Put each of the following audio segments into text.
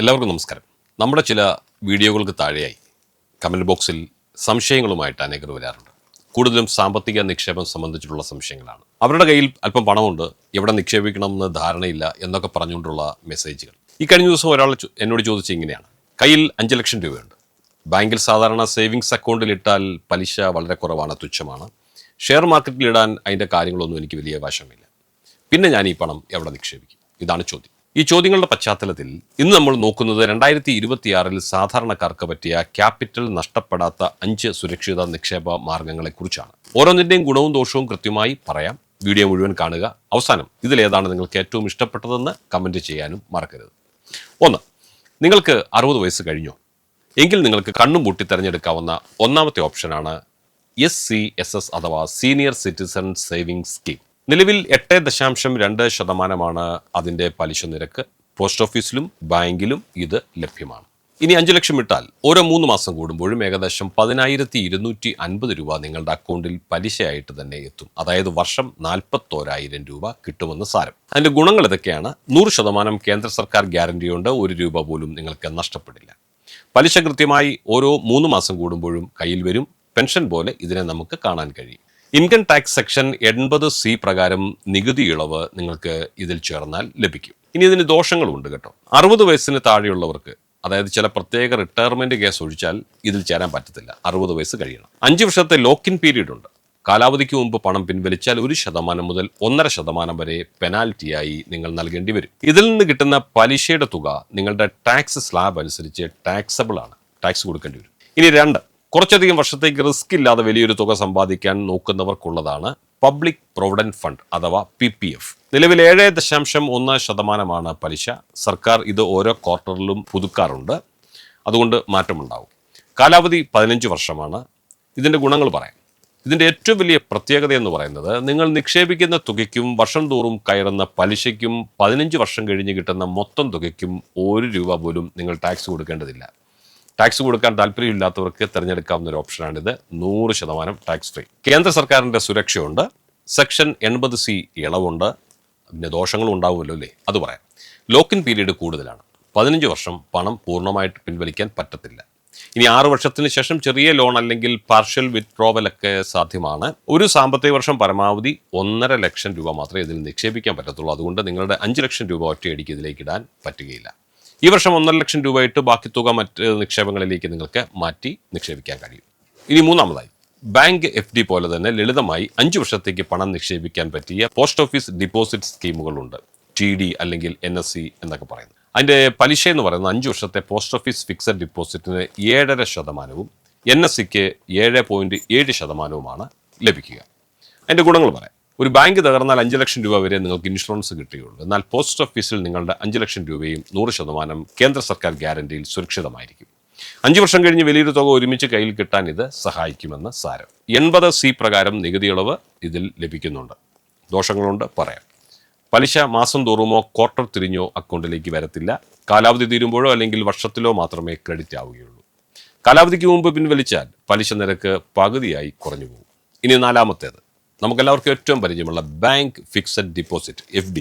എല്ലാവർക്കും നമസ്കാരം. നമ്മുടെ ചില വീഡിയോകൾക്ക് താഴെയായി കമൻറ്റ് ബോക്സിൽ സംശയങ്ങളുമായിട്ട് അനേകർ വരാറുണ്ട്. കൂടുതലും സാമ്പത്തിക നിക്ഷേപം സംബന്ധിച്ചിട്ടുള്ള സംശയങ്ങളാണ്. അവരുടെ കയ്യിൽ അല്പം പണമുണ്ട്, എവിടെ നിക്ഷേപിക്കണമെന്ന് ധാരണയില്ല എന്നൊക്കെ പറഞ്ഞുകൊണ്ടുള്ള മെസ്സേജുകൾ. ഈ കഴിഞ്ഞ ദിവസം ഒരാൾ എന്നോട് ചോദിച്ചത് ഇങ്ങനെയാണ്: കയ്യിൽ 5 ലക്ഷം രൂപയുണ്ട്, ബാങ്കിൽ സാധാരണ സേവിങ്സ് അക്കൗണ്ടിൽ ഇട്ടാൽ പലിശ വളരെ കുറവാണ്, തുച്ഛമാണ്. ഷെയർ മാർക്കറ്റിൽ ഇടാൻ അതിൻ്റെ കാര്യങ്ങളൊന്നും എനിക്ക് വലിയ വശമില്ല. പിന്നെ ഞാൻ ഈ പണം എവിടെ നിക്ഷേപിക്കും? ഇതാണ് ചോദ്യം. ഈ ചോദ്യങ്ങളുടെ പശ്ചാത്തലത്തിൽ ഇന്ന് നമ്മൾ നോക്കുന്നത് 2026 സാധാരണക്കാർക്ക് പറ്റിയ ക്യാപിറ്റൽ നഷ്ടപ്പെടാത്ത 5 സുരക്ഷിത നിക്ഷേപ മാർഗങ്ങളെക്കുറിച്ചാണ്. ഓരോന്നിൻ്റെയും ഗുണവും ദോഷവും കൃത്യമായി പറയാം. വീഡിയോ മുഴുവൻ കാണുക. അവസാനം ഇതിലേതാണ് നിങ്ങൾക്ക് ഏറ്റവും ഇഷ്ടപ്പെട്ടതെന്ന് കമൻറ്റ് ചെയ്യാനും മറക്കരുത്. 1. നിങ്ങൾക്ക് 60 വയസ്സ് കഴിഞ്ഞോ? എങ്കിൽ നിങ്ങൾക്ക് കണ്ണും പൂട്ടി തിരഞ്ഞെടുക്കാവുന്ന ഒന്നാമത്തെ ഓപ്ഷനാണ് SCSS അഥവാ സീനിയർ സിറ്റിസൺ സേവിംഗ്സ് സ്കീം. നിലവിൽ 8.2% അതിൻ്റെ പലിശ നിരക്ക്. പോസ്റ്റ് ഓഫീസിലും ബാങ്കിലും ഇത് ലഭ്യമാണ്. ഇനി 5 ലക്ഷം ഇട്ടാൽ ഓരോ 3 മാസം കൂടുമ്പോഴും ഏകദേശം 10,250 രൂപ നിങ്ങളുടെ അക്കൗണ്ടിൽ പലിശയായിട്ട് തന്നെ എത്തും. അതായത് വർഷം 41,000 രൂപ കിട്ടുമെന്ന് സാരം. അതിൻ്റെ ഗുണങ്ങൾ ഇതൊക്കെയാണ്: 100% കേന്ദ്ര സർക്കാർ ഗ്യാരണ്ടിയുണ്ട്, 1 രൂപ പോലും നിങ്ങൾക്ക് നഷ്ടപ്പെടില്ല. പലിശ കൃത്യമായി ഓരോ 3 മാസം കൂടുമ്പോഴും കയ്യിൽ വരും. പെൻഷൻ പോലെ ഇതിനെ നമുക്ക് കാണാൻ കഴിയും. ഇൻകം ടാക്സ് സെക്ഷൻ 80C പ്രകാരം നികുതി ഇളവ് നിങ്ങൾക്ക് ഇതിൽ ചേർന്നാൽ ലഭിക്കും. ഇനി ഇതിന് ദോഷങ്ങളുണ്ട് കേട്ടോ. 60 വയസ്സിന് താഴെയുള്ളവർക്ക്, അതായത് ചില പ്രത്യേക റിട്ടയർമെന്റ് കേസ് ഒഴിച്ചാൽ ഇതിൽ ചേരാൻ പറ്റത്തില്ല. 60 വയസ്സ് കഴിയണം. 5 വർഷത്തെ ലോക്ക് ഇൻ പീരീഡ് ഉണ്ട്. കാലാവധിക്ക് മുമ്പ് പണം പിൻവലിച്ചാൽ 1% മുതൽ 1.5% വരെ പെനാൽറ്റിയായി നിങ്ങൾ നൽകേണ്ടി വരും. ഇതിൽ നിന്ന് കിട്ടുന്ന പലിശയുടെ തുക നിങ്ങളുടെ ടാക്സ് സ്ലാബ് അനുസരിച്ച് ടാക്സബിൾ ആണ്, ടാക്സ് കൊടുക്കേണ്ടി വരും. ഇനി 2, കുറച്ചധികം വർഷത്തേക്ക് റിസ്ക് ഇല്ലാതെ വലിയൊരു തുക സമ്പാദിക്കാൻ നോക്കുന്നവർക്കുള്ളതാണ് പബ്ലിക് പ്രൊവിഡന്റ് ഫണ്ട് അഥവാ PPF. നിലവിൽ 7.1% പലിശ. സർക്കാർ ഇത് ഓരോ ക്വാർട്ടറിലും പുതുക്കാറുണ്ട്, അതുകൊണ്ട് മാറ്റമുണ്ടാവും. കാലാവധി 15 വർഷമാണ്. ഇതിൻ്റെ ഗുണങ്ങൾ പറയാം. ഇതിൻ്റെ ഏറ്റവും വലിയ പ്രത്യേകത എന്ന് പറയുന്നത്, നിങ്ങൾ നിക്ഷേപിക്കുന്ന തുകയ്ക്കും വർഷം തോറും കയറുന്ന പലിശയ്ക്കും 15 വർഷം കഴിഞ്ഞ് കിട്ടുന്ന മൊത്തം തുകയ്ക്കും 1 രൂപ പോലും നിങ്ങൾ ടാക്സ് കൊടുക്കേണ്ടതില്ല. ടാക്സ് കൊടുക്കാൻ താല്പര്യമില്ലാത്തവർക്ക് തിരഞ്ഞെടുക്കാവുന്ന ഒരു ഓപ്ഷനാണിത്. 100% ടാക്സ് ഫ്രീ. കേന്ദ്ര സർക്കാരിൻ്റെ സുരക്ഷയുണ്ട്. Section 80C ഇളവുണ്ട്. പിന്നെ ദോഷങ്ങളും ഉണ്ടാവുമല്ലോ അല്ലേ, അത് പറയാം. ലോക്കിൻ പീരീഡ് കൂടുതലാണ്. 15 വർഷം പണം പൂർണ്ണമായിട്ട് പിൻവലിക്കാൻ പറ്റത്തില്ല. ഇനി 6 വർഷത്തിന് ശേഷം ചെറിയ ലോൺ അല്ലെങ്കിൽ പാർഷ്യൽ വിത്ഡ്രോവലൊക്കെ സാധ്യമാണ്. ഒരു സാമ്പത്തിക വർഷം പരമാവധി 1.5 ലക്ഷം രൂപ മാത്രമേ ഇതിൽ നിക്ഷേപിക്കാൻ പറ്റത്തുള്ളൂ. അതുകൊണ്ട് നിങ്ങളുടെ 5 ലക്ഷം രൂപ ഒറ്റയടിക്ക് ഇതിലേക്ക് ഇടാൻ പറ്റുകയില്ല. ഈ വർഷം 1.5 ലക്ഷം രൂപ ഇട്ട് ബാക്കി തുക മറ്റ് നിക്ഷേപങ്ങളിലേക്ക് നിങ്ങൾക്ക് മാറ്റി നിക്ഷേപിക്കാൻ കഴിയും. ഇനി 3ാമതായി, ബാങ്ക് FD പോലെ തന്നെ ലളിതമായി 5 വർഷത്തേക്ക് പണം നിക്ഷേപിക്കാൻ പറ്റിയ പോസ്റ്റ് ഓഫീസ് ഡിപ്പോസിറ്റ് സ്കീമുകളുണ്ട്. TD അല്ലെങ്കിൽ NSC എന്നൊക്കെ പറയുന്നത്. അതിൻ്റെ പലിശ എന്ന് പറയുന്നത് 5 വർഷത്തെ പോസ്റ്റ് ഓഫീസ് ഫിക്സഡ് ഡിപ്പോസിറ്റിന് 7.5%, NSCക്ക് 7.7%മാണ് ലഭിക്കുക. അതിൻ്റെ ഗുണങ്ങൾ പറയാം. ഒരു ബാങ്ക് തകർന്നാൽ 5 ലക്ഷം രൂപ വരെ നിങ്ങൾക്ക് ഇൻഷുറൻസ് കിട്ടുകയുള്ളൂ. എന്നാൽ പോസ്റ്റ് ഓഫീസിൽ നിങ്ങളുടെ 5 ലക്ഷം രൂപയും 100% കേന്ദ്ര സർക്കാർ ഗ്യാരണ്ടിയിൽ സുരക്ഷിതമായിരിക്കും. 5 വർഷം കഴിഞ്ഞ് വലിയൊരു തുക ഒരുമിച്ച് കയ്യിൽ കിട്ടാൻ ഇത് സഹായിക്കുമെന്ന് സാരം. 80C പ്രകാരം നികുതി ഇളവ് ഇതിൽ ലഭിക്കുന്നുണ്ട്. ദോഷങ്ങളുണ്ട്, പറയാം. പലിശ മാസം തോറുമോ ക്വാർട്ടർ തിരിഞ്ഞോ അക്കൗണ്ടിലേക്ക് വരത്തില്ല. കാലാവധി തീരുമ്പോഴോ അല്ലെങ്കിൽ വർഷത്തിലോ മാത്രമേ ക്രെഡിറ്റ് ആവുകയുള്ളൂ. കാലാവധിക്ക് മുമ്പ് പിൻവലിച്ചാൽ പലിശ നിരക്ക് പകുതിയായി കുറഞ്ഞു പോകും. ഇനി 4ാമത്തേത്, നമുക്കെല്ലാവർക്കും ഏറ്റവും പരിചയമുള്ള ബാങ്ക് ഫിക്സഡ് ഡിപ്പോസിറ്റ് FD.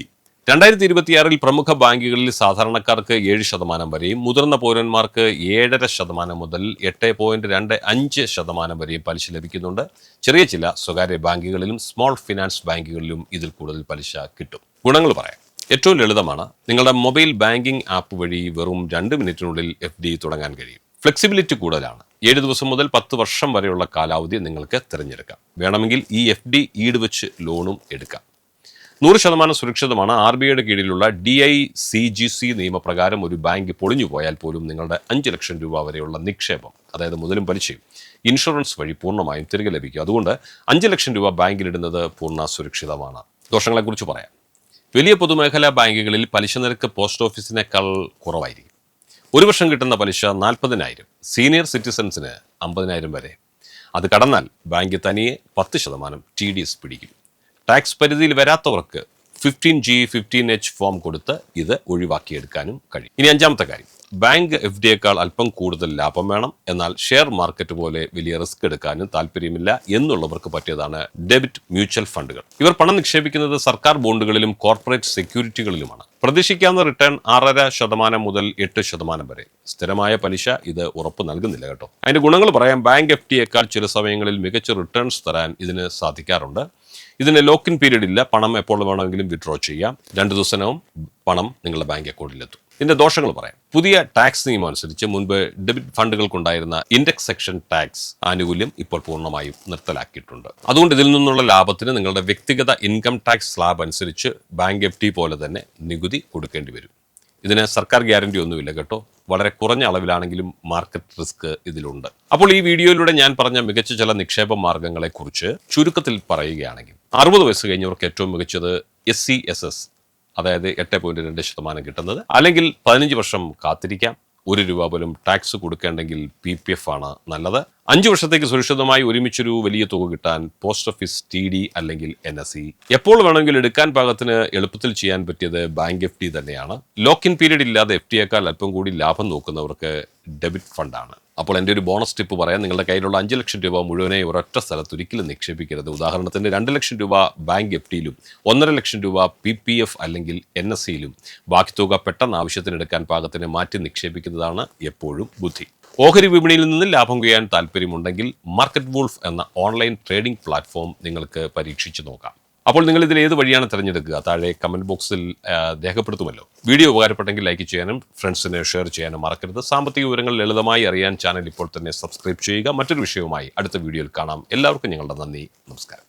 2026 പ്രമുഖ ബാങ്കുകളിൽ സാധാരണക്കാർക്ക് 7% വരെയും മുതിർന്ന പൗരന്മാർക്ക് 7.5% മുതൽ 8.25% വരെയും പലിശ ലഭിക്കുന്നുണ്ട്. ചെറിയ ചില സ്വകാര്യ ബാങ്കുകളിലും സ്മോൾ ഫിനാൻസ് ബാങ്കുകളിലും ഇതിൽ കൂടുതൽ പലിശ കിട്ടും. ഗുണങ്ങൾ പറയാം. ഏറ്റവും ലളിതമാണ്. നിങ്ങളുടെ മൊബൈൽ ബാങ്കിംഗ് ആപ്പ് വഴി വെറും 2 മിനിറ്റിനുള്ളിൽ FD തുടങ്ങാൻ കഴിയും. ഫ്ലെക്സിബിലിറ്റി കൂടുതലാണ്. 7 ദിവസം മുതൽ 10 വർഷം വരെയുള്ള കാലാവധി നിങ്ങൾക്ക് തിരഞ്ഞെടുക്കാം. വേണമെങ്കിൽ ഈ FD ഈട് വെച്ച് ലോണും എടുക്കാം. 100% സുരക്ഷിതമാണ്. RBIയുടെ കീഴിലുള്ള DICGC നിയമപ്രകാരം ഒരു ബാങ്ക് പൊളിഞ്ഞു പോയാൽ പോലും നിങ്ങളുടെ 5 ലക്ഷം രൂപ വരെയുള്ള നിക്ഷേപം, അതായത് മുതലും പലിശയും, ഇൻഷുറൻസ് വഴി പൂർണ്ണമായും തിരികെ ലഭിക്കും. അതുകൊണ്ട് 5 ലക്ഷം രൂപ ബാങ്കിലിടുന്നത് പൂർണ്ണ സുരക്ഷിതമാണ്. ദോഷങ്ങളെക്കുറിച്ച് പറയാം. വലിയ പൊതുമേഖലാ ബാങ്കുകളിൽ പലിശ നിരക്ക് പോസ്റ്റ് ഓഫീസിനേക്കാൾ കുറവായിരിക്കും. 1 വർഷം കിട്ടുന്ന പലിശ 40,000, സീനിയർ സിറ്റിസൺസിന് 50,000 വരെ. അത് കടന്നാൽ ബാങ്ക് തനിയെ 10% TDS പിടിക്കും. ടാക്സ് പരിധിയിൽ വരാത്തവർക്ക് 15G 15H ഫോം കൊടുത്ത് ഇത് ഒഴിവാക്കിയെടുക്കാനും കഴിയും. ഇനി 5ാമത്തെ കാര്യം, ബാങ്ക് FDയേക്കാൾ അല്പം കൂടുതൽ ലാഭം വേണം, എന്നാൽ ഷെയർ മാർക്കറ്റ് പോലെ വലിയ റിസ്ക് എടുക്കാനും താല്പര്യമില്ല എന്നുള്ളവർക്ക് പറ്റിയതാണ് ഡെബിറ്റ് മ്യൂച്വൽ ഫണ്ടുകൾ. ഇവർ പണം നിക്ഷേപിക്കുന്നത് സർക്കാർ ബോണ്ടുകളിലും കോർപ്പറേറ്റ് സെക്യൂരിറ്റികളിലുമാണ്. പ്രതീക്ഷിക്കാവുന്ന റിട്ടേൺ 6.5% മുതൽ 8% വരെ. സ്ഥിരമായ പലിശ ഇത് ഉറപ്പ് നൽകുന്നില്ല കേട്ടോ. അതിന്റെ ഗുണങ്ങൾ പറയാം. ബാങ്ക് FDയേക്കാൾ ചില സമയങ്ങളിൽ മികച്ച റിട്ടേൺസ് തരാൻ ഇതിന് സാധിക്കാറുണ്ട്. ഇതിന് ലോക്ക് ഇൻ പീരീഡ് ഇല്ല. പണം എപ്പോൾ വേണമെങ്കിലും വിഡ്രോ ചെയ്യാം. 2 ദിവസവും പണം നിങ്ങളുടെ ബാങ്ക് അക്കൗണ്ടിലെത്തും. ഇതിന്റെ ദോഷങ്ങൾ പറയാം. പുതിയ ടാക്സ് നിയമം അനുസരിച്ച് മുൻപ് ഡെബിറ്റ് ഫണ്ടുകൾക്കുണ്ടായിരുന്ന ഇൻഡെക്സ് സെക്ഷൻ ടാക്സ് ആനുകൂല്യം ഇപ്പോൾ പൂർണ്ണമായും നിർത്തലാക്കിയിട്ടുണ്ട്. അതുകൊണ്ട് ഇതിൽ നിന്നുള്ള ലാഭത്തിന് നിങ്ങളുടെ വ്യക്തിഗത ഇൻകം ടാക്സ് സ്ലാബ് അനുസരിച്ച് ബാങ്ക് FD പോലെ തന്നെ നികുതി കൊടുക്കേണ്ടി വരും. ഇതിന് സർക്കാർ ഗ്യാരണ്ടി ഒന്നുമില്ല കേട്ടോ. വളരെ കുറഞ്ഞ അളവിലാണെങ്കിലും മാർക്കറ്റ് റിസ്ക് ഇതിലുണ്ട്. അപ്പോൾ ഈ വീഡിയോയിലൂടെ ഞാൻ പറഞ്ഞ മികച്ച ചില നിക്ഷേപ മാർഗങ്ങളെക്കുറിച്ച് ചുരുക്കത്തിൽ പറയുകയാണെങ്കിൽ, 60 വയസ്സ് കഴിഞ്ഞവർക്ക് ഏറ്റവും മികച്ചത് SCSS, അതായത് 8.2% കിട്ടുന്നത്. അല്ലെങ്കിൽ 15 വർഷം കാത്തിരിക്കാം. ₹1 പോലും ടാക്സ് കൊടുക്കേണ്ടെങ്കിൽ PPF ആണ് നല്ലത്. 5 വർഷത്തേക്ക് സുരക്ഷിതമായി ഒരുമിച്ചൊരു വലിയ തുക കിട്ടാൻ പോസ്റ്റ് ഓഫീസ് TD അല്ലെങ്കിൽ NSE. എപ്പോൾ വേണമെങ്കിലും എടുക്കാൻ പാകത്തിന് എളുപ്പത്തിൽ ചെയ്യാൻ പറ്റിയത് ബാങ്ക് FD തന്നെയാണ്. ലോക്ക് ഇൻ പീരീഡ് ഇല്ലാതെ FDയേക്കാൾ അല്പം കൂടി ലാഭം നോക്കുന്നവർക്ക് ഡെബിറ്റ് ഫണ്ടാണ്. അപ്പോൾ എൻ്റെ ഒരു ബോണസ് ടിപ്പ് പറയാം. നിങ്ങളുടെ കയ്യിലുള്ള 5 ലക്ഷം രൂപ മുഴുവനായി ഒരൊറ്റ സ്ഥലത്ത് ഒരിക്കലും നിക്ഷേപിക്കരുത്. ഉദാഹരണത്തിന് 2 ലക്ഷം രൂപ ബാങ്ക് FDയിലും 1.5 ലക്ഷം രൂപ PPF അല്ലെങ്കിൽ NSEയിലും ബാക്കി തുക പെട്ടെന്ന് ആവശ്യത്തിനെടുക്കാൻ പാകത്തിന് മാറ്റി നിക്ഷേപിക്കുന്നതാണ് എപ്പോഴും ബുദ്ധി. ഓഹരി വിപണിയിൽ നിന്ന് ലാഭം കൊയ്യാൻ താല്പര്യമുണ്ടെങ്കിൽ മാർക്കറ്റ് വൂൾഫ് എന്ന ഓൺലൈൻ ട്രേഡിംഗ് പ്ലാറ്റ്ഫോം നിങ്ങൾക്ക് പരീക്ഷിച്ച് നോക്കാം. അപ്പോൾ നിങ്ങൾ ഇതിൽ ഏത് വഴിയാണ് തിരഞ്ഞെടുക്കുക? താഴെ കമന്റ് ബോക്സിൽ രേഖപ്പെടുത്തുമല്ലോ. വീഡിയോ ഉപകാരപ്പെട്ടെങ്കിൽ ലൈക്ക് ചെയ്യാനും ഫ്രണ്ട്സിന് ഷെയർ ചെയ്യാനും മറക്കരുത്. സാമ്പത്തിക വിവരങ്ങൾ ലളിതമായി അറിയാൻ ചാനൽ ഇപ്പോൾ തന്നെ സബ്സ്ക്രൈബ് ചെയ്യുക. മറ്റൊരു വിഷയവുമായി അടുത്ത വീഡിയോയിൽ കാണാം. എല്ലാവർക്കും ഞങ്ങളുടെ നന്ദി, നമസ്കാരം.